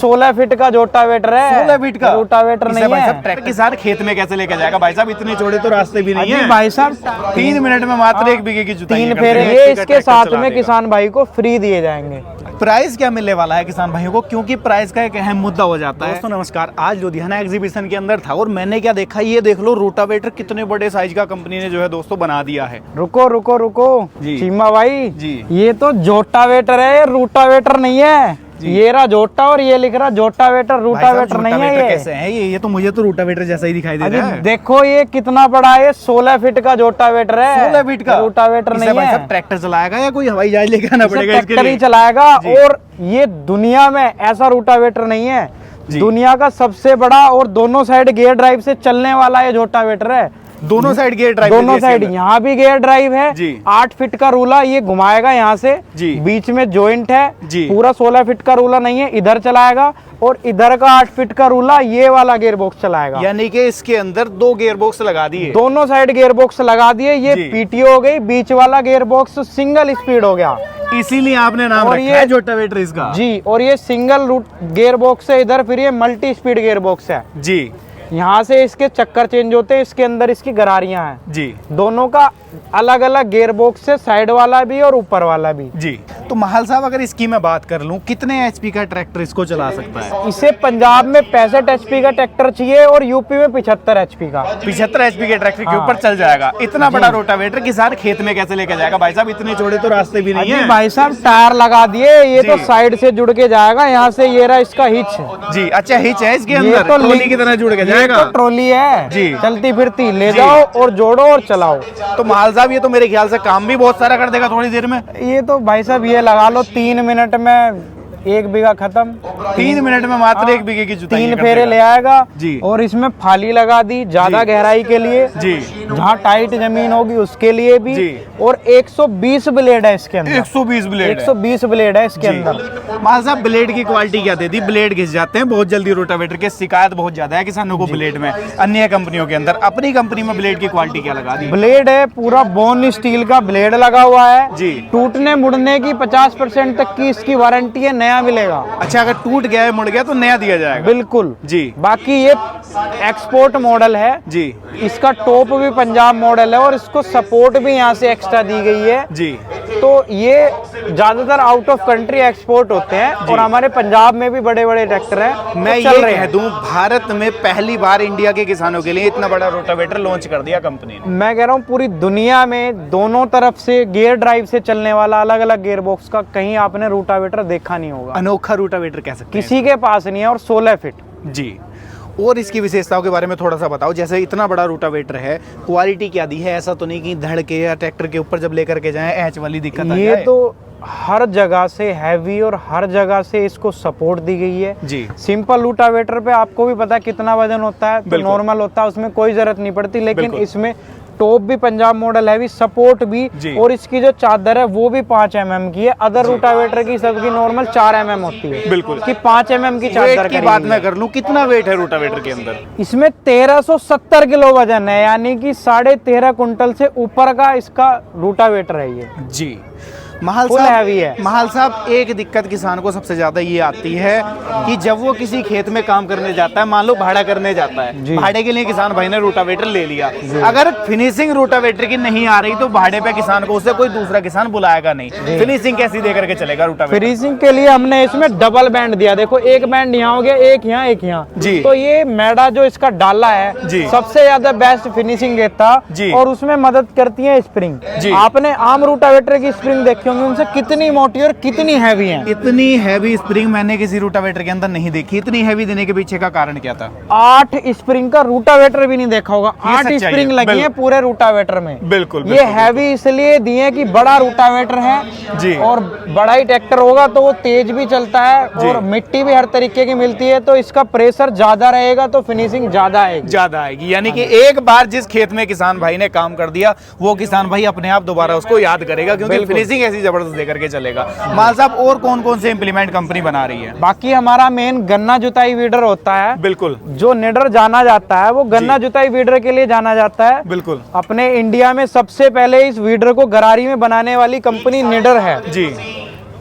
16 feet का rotavator है। 16 feet का रोटावेटर नहीं भाई है। साहब ट्रैक्टर किसान खेत में कैसे लेके जाएगा भाई साहब, इतने चौड़े तो रास्ते भी नहीं है भाई साहब 3 मिनट में मात्र 1 बीघे की जुताई 3 फेरे ये इसके साथ में किसान भाई को फ्री दिए जाएंगे। प्राइस क्या मिलने वाला है किसान भाइयों को, क्योंकि प्राइस का एक अहम मुद्दा हो जाता है। दोस्तों नमस्कार, आज लुधियाना एग्जीबिशन के अंदर था और मैंने क्या देखा, ये देख लो रोटावेटर कितने बड़े साइज का कंपनी ने जो है दोस्तों बना दिया है। रुको रुको रुको जी। चीमा भाई जी। ये तो जोटावेटर है, ये रूटावेटर नहीं है। ये रहा जोटा और ये लिख रहा जोटावेटर, रूटावेटर नहीं है। ये कैसे है ये तो मुझे तो रोटावेटर जैसा ही दिखाई दे रहा है। देखो ये कितना बड़ा है, 16 फीट का जोटावेटर है। 16 फीट का रोटावेटर नहीं है। सब ट्रैक्टर चलाएगा या कोई हवाई जहाज लेके आना पड़ेगा इसके ट्रैक्टर लिए? ही चलाएगा। और ये दुनिया में ऐसा रोटावेटर नहीं है, दुनिया का सबसे बड़ा और दोनों साइड गियर ड्राइव से चलने वाला ये जोटावेटर है। दोनों साइड गियर ड्राइव, दोनों साइड, यहाँ भी गियर ड्राइव है। 8 फीट का रूला ये घुमाएगा यहाँ से, बीच में जॉइंट है। पूरा 16 फीट का रूला नहीं है, इधर चलाएगा और इधर का 8 फीट का रूला ये वाला गियर बॉक्स चलाएगा। यानी कि इसके अंदर 2 गियर बॉक्स लगा दिए, दोनों साइड गियर बॉक्स लगा दिए। ये पीटीओ हो गई, बीच वाला गियर बॉक्स सिंगल स्पीड हो गया, इसीलिए आपने नाम रखा है जोटावेटर इसका। जी, और ये सिंगल रूट गियर बॉक्स है इधर, फिर ये मल्टी स्पीड गियर बॉक्स है जी। यहाँ से इसके चक्कर चेंज होते हैं, इसके अंदर इसकी गरारियां हैं जी। दोनों का अलग अलग गियर बॉक्स है, साइड वाला भी और ऊपर वाला भी। जी। तो महाल साहब अगर इसकी मैं बात कर लूं, कितने एचपी का ट्रैक्टर इसको चला सकता है? इसे पंजाब में 65 एचपी का ट्रैक्टर चाहिए और यूपी में 75 एचपी का। 75 एचपी के ट्रैक्टर के ऊपर चल जाएगा। इतना बड़ा रोटावेटर किसान खेत में कैसे लेके जाएगा भाई साहब, इतने चौड़े तो रास्ते भी नहीं है। भाई साहब टायर लगा दिए, ये तो साइड से जुड़ के जाएगा, यहाँ से ये रहा इसका हिच। जी। अच्छा हिच है इसके अंदर, तो ट्रॉली की तरह जुड़ के जाएगा। तो ट्रॉली है जी, चलती फिरती, ले जाओ और जोड़ो और चलाओ। तो महाल साहब ये तो मेरे ख्याल से काम भी बहुत सारा कर देगा थोड़ी देर में। ये तो भाई साहब ये लगा लो 3 मिनट में 1 बीघा खत्म। 3 मिनट में मात्र 1 बीघे की जुताई 3 फेरे ले आएगा जी। और इसमें फाली लगा दी ज्यादा गहराई के लिए जी, जहाँ टाइट जमीन होगी उसके लिए भी जी। और 120 ब्लेड है इसके अंदर। 120 ब्लेड, 120 ब्लेड है इसके अंदर। महाल साहब ब्लेड की क्वालिटी क्या देती? ब्लेड घिस जाते हैं बहुत जल्दी रोटावेटर के, शिकायत बहुत ज्यादा है किसानों को ब्लेड में अन्य कंपनियों के अंदर। अपनी कंपनी में ब्लेड की क्वालिटी क्या लगा दी? ब्लेड है पूरा बोन स्टील का ब्लेड लगा हुआ है जी। टूटने मुड़ने की 50% तक की इसकी वारंटी है, नया मिलेगा। अच्छा अगर टूट गया है, मुड़ गया तो नया दिया जाएगा? बिल्कुल जी। बाकी ये एक्सपोर्ट मॉडल है जी, इसका टॉप भी पंजाब मॉडल है और इसको सपोर्ट भी यहाँ से एक्स्ट्रा दी गई है जी। तो ये ज्यादातर आउट ऑफ कंट्री एक्सपोर्ट होते हैं और हमारे पंजाब में भी बड़े बड़े ट्रैक्टर हैं। मैं ये कह दूं भारत में पहली बार इंडिया के किसानों के लिए इतना बड़ा रोटावेटर लॉन्च कर दिया कंपनी ने। मैं कह रहा हूँ पूरी दुनिया में दोनों तरफ से गियर ड्राइव से चलने वाला अलग अलग गियर बॉक्स का कहीं आपने रोटावेटर देखा नहीं होगा। अनोखा रोटावेटर कह सकते हैं, किसी के पास नहीं है और 16 फीट जी। और इसकी विशेषताओं के बारे में थोड़ा सा बताओ, जैसे इतना बड़ा रोटावेटर है, क्वालिटी क्या दी है? ऐसा तो नहीं कि धड़ के या ट्रैक्टर के ऊपर जब लेकर के जाएं एच वाली दिक्कत आ जाए। ये तो हर जगह से हैवी और हर जगह से इसको सपोर्ट दी गई है जी। सिंपल रोटावेटर पे आपको भी पता है कितना वजन होता है, तो नॉर्मल होता है, उसमें कोई जरूरत नहीं पड़ती। लेकिन इसमें टॉप भी पंजाब मॉडल है भी, सपोर्ट भी, और इसकी जो चादर है वो भी 5 mm की है। अदर रोटावेटर की सबकी नॉर्मल 4 mm होती है, बिल्कुल की 5 mm की चादर की बात मैं कर लूं, कितना वेट है रोटावेटर के अंदर? इसमें 1370 किलो वजन है, यानी कि 13.5 कुंटल से ऊपर का इसका रोटावेटर है ये जी। महाल साहब एक दिक्कत किसान को सबसे ज्यादा ये आती है कि जब वो किसी खेत में काम करने जाता है, मान लो भाड़ा करने जाता है, भाड़े के लिए किसान भाई ने रोटावेटर ले लिया, अगर फिनिशिंग रोटावेटर की नहीं आ रही तो भाड़े पे किसान को उससे कोई दूसरा किसान बुलाएगा नहीं। फिनिशिंग कैसी दे करके चलेगा रोटावेटर? फिनिशिंग के लिए हमने इसमें डबल बैंड दिया। देखो एक बैंड यहाँ हो गया, एक यहाँ एक यहाँ जी। तो ये मैडा जो इसका डाला है जी, सबसे ज्यादा बेस्ट फिनिशिंग देता जी। और उसमें मदद करती है स्प्रिंग जी। आपने आम रोटावेटर की स्प्रिंग देखी उनसे कितनी मोटी और कितनी हैवी है। इतनी हैवी स्प्रिंग मैंने किसी रोटावेटर के अंदर नहीं देखी। इतनी हैवी देने के पीछे का कारण क्या था? 8 स्प्रिंग का रोटावेटर भी नहीं देखा होगा, 8 स्प्रिंग लगी है पूरे रोटावेटर में। बिल्कुल ये हैवी इसलिए दिए कि बड़ा रोटावेटर है जी, और बड़ा ही ट्रैक्टर होगा तो वो तेज भी चलता है और मिट्टी भी हर तरीके की मिलती है, तो इसका प्रेशर ज्यादा रहेगा तो फिनिशिंग ज्यादा आएगी। यानी कि एक बार जिस खेत में किसान भाई ने काम कर दिया वो किसान भाई अपने आप दोबारा उसको याद करेगा, क्योंकि फिनिशिंग ऐसी जबरदस्त देकर के चलेगा। माल साहब और कौन कौन से इंप्लीमेंट कंपनी बना रही है? बाकी हमारा मेन गन्ना जुताई वीडर होता है, बिल्कुल जो निडर जाना जाता है वो गन्ना जुताई वीडर के लिए जाना जाता है। बिल्कुल अपने इंडिया में सबसे पहले इस वीडर को गरारी में बनाने वाली कंपनी निडर है जी।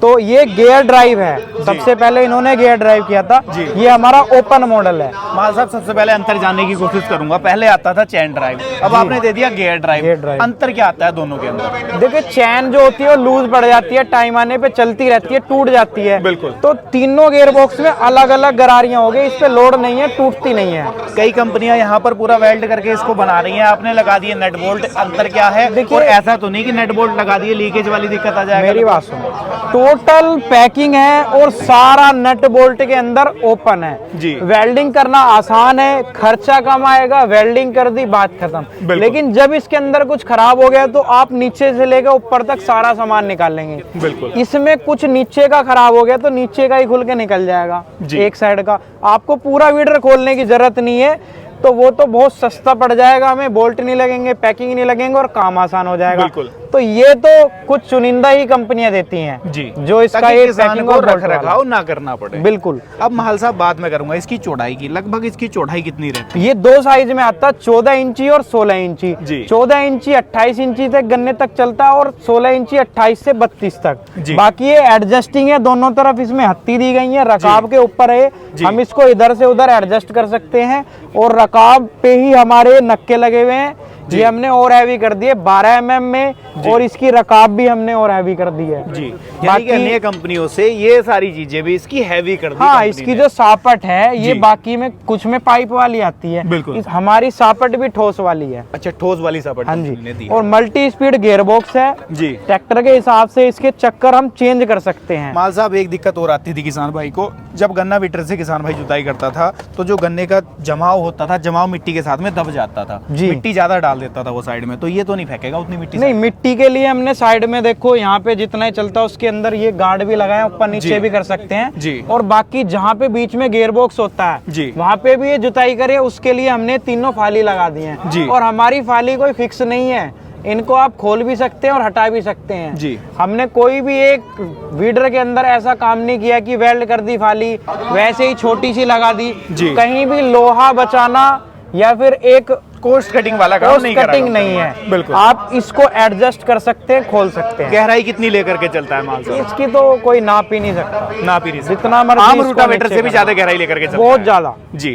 तो ये गियर ड्राइव है, सबसे पहले इन्होंने गियर ड्राइव किया था। ये हमारा ओपन मॉडल है। माल साहब सबसे पहले अंतर जानने की कोशिश करूंगा। पहले आता था चैन ड्राइव, अब आपने दे दिया गियर ड्राइव। अंतर क्या आता है दोनों के अंदर? देखिए चैन जो होती है वो लूज पड़ जाती है, टाइम आने पे चलती रहती है, टूट जाती है। बिल्कुल। तो तीनों गियर बॉक्स में अलग अलग गरारियां हो गई, इस पे लोड नहीं है, टूटती नहीं है। कई कंपनियां यहाँ पर पूरा वेल्ड करके इसको बना रही हैं, आपने लगा दिए नट बोल्ट। अंतर क्या है? देखिए, और ऐसा तो नहीं कि नट बोल्ट लगा दिए लीकेज वाली दिक्कत आ जाएगी। मेरी बात सुनो, टोटल पैकिंग है और सारा नट बोल्ट के अंदर ओपन है जी। वेल्डिंग करना आसान है, खर्चा कम आएगा, वेल्डिंग कर दी बात खत्म। लेकिन जब इसके अंदर कुछ खराब हो गया तो आप नीचे से लेकर ऊपर तक सारा सामान निकाल लेंगे। बिल्कुल। इसमें कुछ नीचे का खराब हो गया तो नीचे का ही खुल के निकल जाएगा, एक साइड का। आपको पूरा वीडर खोलने की जरूरत नहीं है, तो वो तो बहुत सस्ता पड़ जाएगा हमें, बोल्ट नहीं लगेंगे, पैकिंग नहीं लगेंगे और काम आसान हो जाएगा। बिल्कुल। तो ये तो कुछ चुनिंदा ही कंपनियां देती हैं जी, जो इसका ये पैकिंग और रख रखाव ना करना पड़े। बिल्कुल। अब महल साहब बात में करूंगा इसकी चौड़ाई की, लगभग इसकी चौड़ाई कितनी रहती है? ये दो साइज में आता है, 14 इंची और 16 इंची। जी। 14 इंची 28 इंची तक गन्ने तक चलता है और 16 इंची 28 से 32 तक। जी। बाकी ये एडजस्टिंग है, दोनों तरफ इसमें हत्ती दी गई है, रकाब के ऊपर है, हम इसको इधर से उधर एडजस्ट कर सकते हैं। और रकाब पे ही हमारे नक्के लगे हुए हैं, ये हमने और हैवी कर दिए 12 mm में, और इसकी रकाब भी हमने और हैवी कर दी है जी। बाकी अन्य कंपनियों से ये सारी चीजें भी इसकी हैवी कर दी। हाँ, इसकी जो सापट है ये बाकी में कुछ में पाइप वाली आती है, बिल्कुल। हमारी सापट भी ठोस वाली है। अच्छा, ठोस वाली सापट। हाँ जी। और मल्टी स्पीड गियर बॉक्स है जी। ट्रैक्टर के हिसाब से इसके चक्कर हम चेंज कर सकते हैं। माल साहब एक दिक्कत और आती थी किसान भाई को, जब गन्ना बीटर से किसान भाई जुताई करता था तो जो गन्ने का जमाव होता था, जमाव मिट्टी के साथ में दब जाता था, मिट्टी ज्यादा डाल देता था वो साइड में, तो ये तो नहीं फेंकेगा उतनी मिट्टी? नहीं, मिट्टी के लिए हमने साइड में देखो यहाँ पे जितना ही चलता है उसके अंदर ये गार्ड भी लगाए, ऊपर नीचे भी कर सकते हैं जी। और बाकी जहाँ पे बीच में गियर बॉक्स होता है जी, वहाँ पे भी ये जुताई करे, उसके लिए हमने तीनों फाली लगा दी है। और हमारी फाली कोई फिक्स नहीं है, इनको आप खोल भी सकते हैं और हटा भी सकते हैं जी। हमने कोई भी एक वीडर के अंदर ऐसा काम नहीं किया कि वेल्ड कर दी फाली वैसे ही छोटी सी लगा दी। कहीं भी लोहा बचाना या फिर एक कोस्ट कटिंग वाला काम नहीं कटिंग नहीं है। बिल्कुल। आप इसको एडजस्ट कर सकते हैं, खोल सकते हैं। गहराई कितनी लेकर के चलता है माल साहब? इसकी तो कोई नाप ही नहीं सकता, नाप ही नहीं सकता। जितना मर्जी आम रूटावेटर से भी ज्यादा गहराई लेकर के चलता है। बहुत ज्यादा जी।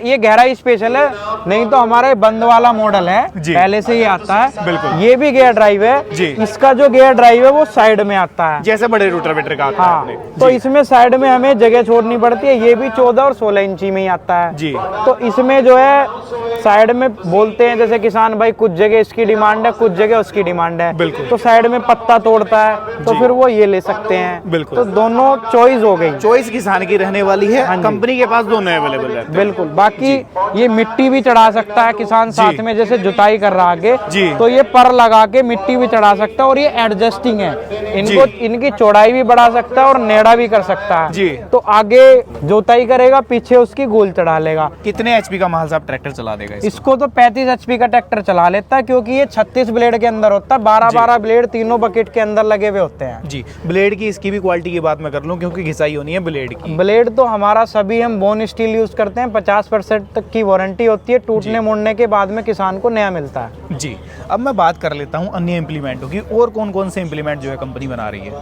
ये गहराई स्पेशल है, नहीं तो हमारे बंद वाला मॉडल है पहले से ही आता है। बिल्कुल। ये भी गियर ड्राइव है जी। इसका जो गियर ड्राइव है वो साइड में आता है, जैसे बड़े रूटावेटर का आता है। तो इसमें साइड में हमें जगह छोड़नी पड़ती है। ये भी 14 और 16 इंची में ही आता है जी। तो इसमें जो है साइड में बोलते हैं जैसे किसान भाई, कुछ जगह इसकी डिमांड है, कुछ जगह उसकी डिमांड है। बिल्कुल। तो साइड में पत्ता तोड़ता है तो फिर वो ये ले सकते हैं। बिल्कुल। तो दोनों चॉइस हो गई, चॉइस किसान की रहने वाली है। कंपनी के पास दोनों अवेलेबल है। बिल्कुल। बाकी ये मिट्टी भी चढ़ा सकता है किसान, साथ में जैसे जुताई कर रहा आगे तो ये पर लगा के मिट्टी भी चढ़ा सकता है। और ये एडजस्टिंग है, इनको इनकी चौड़ाई भी बढ़ा सकता है और नेड़ा भी कर सकता है। तो आगे जुताई करेगा, पीछे उसकी गोल चढ़ा लेगा। कितने एचपी का माल साहब ट्रैक्टर चला देगा इसको? तो 35 एचपी का ट्रैक्टर चला लेता है, क्योंकि ये 36 ब्लेड के अंदर होता है। 12 ब्लेड तीनों बकेट के अंदर लगे हुए होते हैं जी। ब्लेड की इसकी भी क्वालिटी की बात मैं कर लूं, क्योंकि घिसाई होनी है ब्लेड की। ब्लेड तो हमारा सभी हम बोन स्टील यूज करते हैं, 50% तक की वारंटी होती है, टूटने मुड़ने के बाद में किसान को नया मिलता है जी। अब मैं बात कर लेता हूँ अन्य इम्प्लीमेंटों की, और कौन कौन से इम्प्लीमेंट जो है कंपनी बना रही है?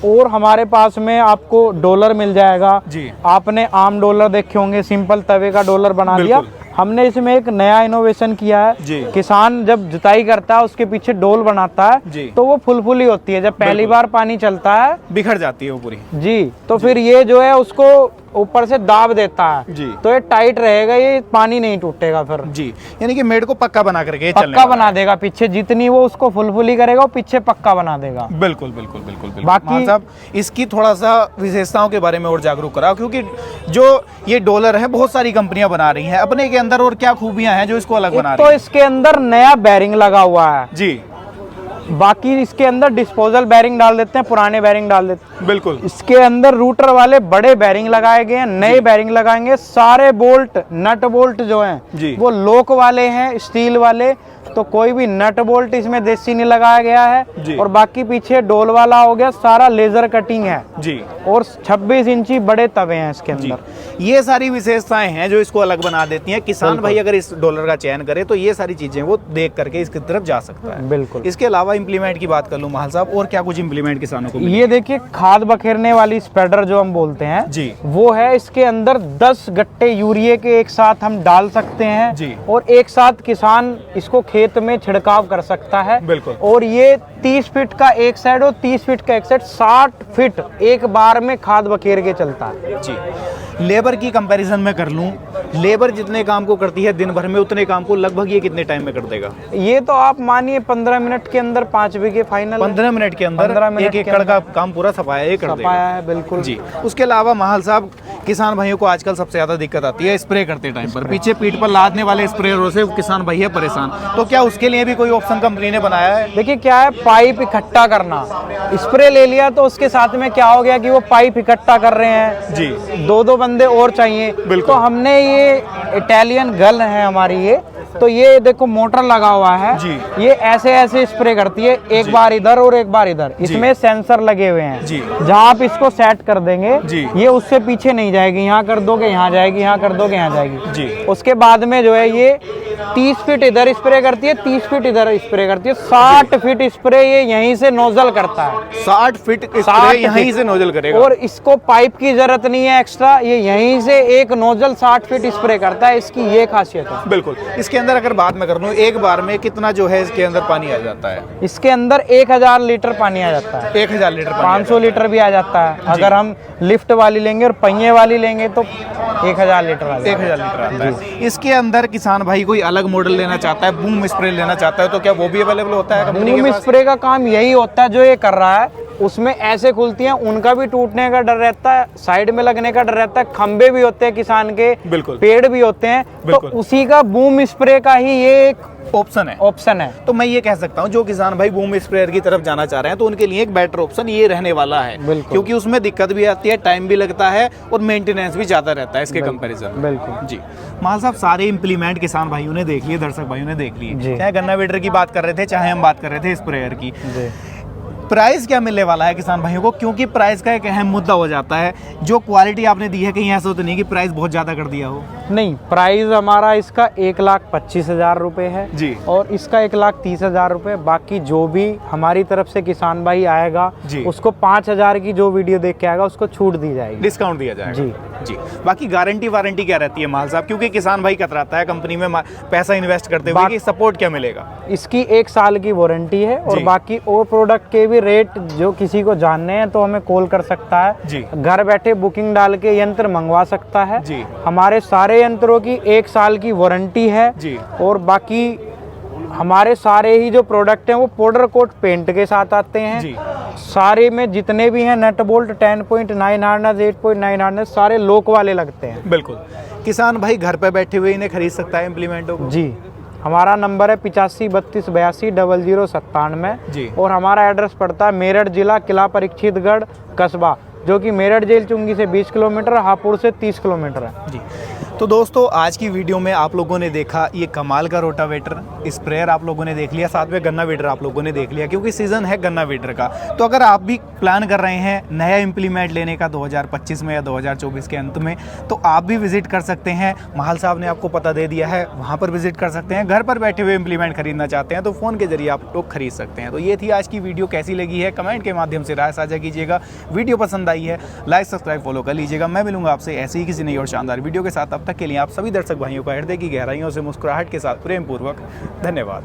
और हमारे पास में आपको डोलर मिल जाएगा जी। आपने आम डोलर देखे होंगे, सिंपल तवे का डोलर बना दिया, हमने इसमें एक नया इनोवेशन किया है। किसान जब जुताई करता है उसके पीछे डोल बनाता है तो वो फुलफुली होती है, जब पहली बार पानी चलता है बिखर जाती है वो पूरी जी। तो फिर ये जो है उसको ऊपर से दाब देता है जी। तो ये टाइट रहेगा, ये पानी नहीं टूटेगा फिर जी। यानी कि मेड को पक्का बना करके पक्का बना देगा, पीछे जितनी वो उसको फुलफुली करेगा वो पीछे पक्का बना देगा। बिल्कुल बिल्कुल बिल्कुल, बिल्कुल। बाकी साहब इसकी थोड़ा सा विशेषताओं के बारे में और जागरूक कराओ, क्योंकि जो ये डॉलर है बहुत सारी कंपनियां बना रही हैं, अपने के अंदर और क्या खूबियां हैं जो इसको अलग बना रही हैं? तो इसके अंदर नया बैरिंग लगा हुआ है जी। बाकी इसके अंदर डिस्पोजल बैरिंग डाल देते हैं, पुराने बैरिंग डाल देते हैं। बिल्कुल। इसके अंदर रूटर वाले बड़े बैरिंग लगाए गए हैं, नए बैरिंग लगाएंगे। सारे बोल्ट नट बोल्ट जो हैं वो लोक वाले हैं, स्टील वाले, तो कोई भी नट बोल्ट इसमें देसी नहीं लगाया गया जी। है। और बाकी पीछे डोल वाला हो गया, सारा लेजर कटिंग है जी। और 26 इंची बड़े तवे हैं इसके अंदर। ये सारी विशेषताएं हैं जो इसको अलग बना देती हैं। किसान भाई अगर इस डॉलर का चयन करे तो ये सारी चीजें वो देख करके इसकी तरफ जा सकता है। बिल्कुल। इसके अलावा इम्प्लीमेंट की बात कर लूं महाल साहब, और क्या कुछ इम्प्लीमेंट किसानों को मिले? ये देखिए खाद बखेरने वाली स्प्रेडर जो हम बोलते हैं जी। वो है। इसके अंदर 10 गट्टे यूरिया के एक साथ हम डाल सकते हैं जी। और एक साथ किसान इसको खेत में छिड़काव कर सकता है। बिल्कुल। और ये 30 फीट का एक साइड और 30 फीट का एक साइड, 60 फीट एक बार में खाद बखेर के चलता है। जी। लेबर की कंपैरिजन में कर लूं, लेबर जितने काम को करती है दिन भर में उतने काम को लगभग ये कितने टाइम में कर देगा? ये तो आप मानिए 15 मिनट के अंदर 5 बीघे फाइनल। 15 मिनट के अंदर 15 मिनट 1 एकड़ का काम पूरा सफाया ये कर देगा। सफाया है, बिल्कुल जी। उसके अलावा महाल साहब किसान भाइयों को आजकल सबसे ज्यादा दिक्कत आती है स्प्रे करते टाइम पर, पीछे पीठ पर लादने वाले स्प्रेयरों से किसान भाई है परेशान। तो क्या उसके लिए भी कोई ऑप्शन कंपनी ने बनाया है? देखिए क्या है, पाइप इकट्ठा करना। स्प्रे ले लिया तो उसके साथ में क्या हो गया कि वो पाइप इकट्ठा कर रहे हैं जी। 2-2 बंदे और चाहिए। तो हमने ये इटालियन गन है हमारी ये, तो ये देखो मोटर लगा हुआ है जी। ये ऐसे ऐसे स्प्रे करती है, एक बार इधर और एक बार इधर। इसमें सेंसर लगे हुए हैं जी। जहाँ आप इसको सेट कर देंगे जी। ये उससे पीछे नहीं जाएगी, यहाँ कर दोगे यहाँ जाएगी, यहाँ कर दोगे यहाँ जाएगी जी। उसके बाद में जो है ये 30 फीट इधर स्प्रे करती है, 30 फीट इधर स्प्रे करती है, 60 फीट स्प्रे ये यहीं से नोजल करता है। 60 फीट स्प्रे यहीं से नोजल करेगा और इसको पाइप की जरूरत नहीं है एक्स्ट्रा, ये यहीं से एक नोजल 60 फीट स्प्रे करता है। इसकी ये खासियत है। बिल्कुल। इसके अंदर अगर बात मैं कर लूं, एक बार में कितना जो है इसके अंदर पानी आ जाता है? इसके अंदर 1000 लीटर पानी आ जाता है। 1000 लीटर पानी 500 लीटर भी आ जाता है। अगर हम लिफ्ट वाली लेंगे और पहिए वाली लेंगे तो 1000 लीटर आ जाता है। 1000 लीटर आता है। इसके अंदर किसान भाई कोई अलग मॉडल लेना चाहता है, बूम स्प्रे लेना चाहता है, तो क्या वो भी अवेलेबल होता है कंपनी के बूम पास? स्प्रे का काम यही होता है जो ये कर रहा है। उसमें ऐसे खुलती हैं, उनका भी टूटने का डर रहता है, साइड में लगने का डर रहता है, खंबे भी होते हैं किसान के, बिल्कुल। पेड़ भी होते हैं, तो बिल्कुल। उसी का बूम स्प्रे का ही ये एक ऑप्शन है। है। तो मैं ये कह सकता हूँ जो किसान भाई बूम स्प्रेयर की तरफ जाना चाह रहे हैं तो उनके लिए एक बेटर ऑप्शन ये रहने वाला है, क्योंकि उसमें दिक्कत भी आती है, टाइम भी लगता है और मेंटेनेंस भी ज्यादा रहता है इसके कंपैरिजन। बिल्कुल जी। महाल साहब सारे इम्प्लीमेंट किसान भाइयों ने देख लिए, दर्शक भाइयों ने देख लिए, चाहे गन्ना वेडर की बात कर रहे थे, चाहे हम बात कर रहे थे स्प्रेयर की। प्राइस क्या मिलने वाला है किसान भाइयों को, क्योंकि प्राइस का एक अहम मुद्दा हो जाता है। जो क्वालिटी आपने दी है कहीं ऐसा तो नहीं कि प्राइस बहुत ज्यादा कर दिया हो? नहीं, प्राइस हमारा इसका 1,25,000 रुपए है जी। और इसका 1,30,000 रुपए। बाकी जो भी हमारी तरफ से किसान भाई आएगा जी। उसको 5,000 की जो वीडियो देख के आएगा उसको छूट दी जाएगी, डिस्काउंट दिया जाएगा। जी जी। बाकी गारंटी वारंटी क्या रहती है महाल साहब, क्योंकि किसान भाई कतराता है कंपनी में पैसा इन्वेस्ट करते हुए कि सपोर्ट क्या मिलेगा? इसकी 1 साल की वारंटी है और बाकी और प्रोडक्ट के भी रेट जो किसी को जानने हैं तो हमें कॉल कर सकता है जी। घर बैठे बुकिंग डाल के यंत्र मंगवा सकता है जी। हमारे सारे यंत्रों की 1 साल की वारंटी है जी। और बाकी हमारे सारे ही जो प्रोडक्ट हैं वो पाउडर कोट पेंट के साथ आते हैं जी। सारे में जितने भी हैं नट बोल्ट 10.9 हार्नेस 8.9 हार्नेस सारे लोक वाले लगते हैं। बिल्कुल। किसान भाई घर पे बैठे हुए इन्हें खरीद सकता है इम्प्लीमेंटों को? जी। हमारा नंबर है 85 32 82 0097 जी। और हमारा एड्रेस पड़ता है मेरठ जिला किला परीक्षितगढ़ कस्बा, जो कि मेरठ जेल चुंगी से 20 किलोमीटर, हापुड़ से 30 किलोमीटर है जी। तो दोस्तों आज की वीडियो में आप लोगों ने देखा ये कमाल का रोटावेटर, स्प्रेयर आप लोगों ने देख लिया, साथ में गन्ना वेटर आप लोगों ने देख लिया, क्योंकि सीजन है गन्ना वेटर का। तो अगर आप भी प्लान कर रहे हैं नया इम्प्लीमेंट लेने का 2025 में या 2024 के अंत में, तो आप भी विजिट कर सकते हैं। महाल साहब ने आपको पता दे दिया है, वहाँ पर विजिट कर सकते हैं। घर पर बैठे हुए इम्प्लीमेंट खरीदना चाहते हैं तो फ़ोन के जरिए आप लोग खरीद सकते हैं। तो ये थी आज की वीडियो, कैसी लगी है कमेंट के माध्यम से राय साझा कीजिएगा। वीडियो पसंद आई है लाइक सब्सक्राइब फॉलो कर लीजिएगा। मैं मिलूंगा आपसे ऐसे ही किसी नई और शानदार वीडियो के साथ। अब तक के लिए आप सभी दर्शक भाइयों का हृदय की गहराइयों से मुस्कुराहट के साथ प्रेम पूर्वक धन्यवाद।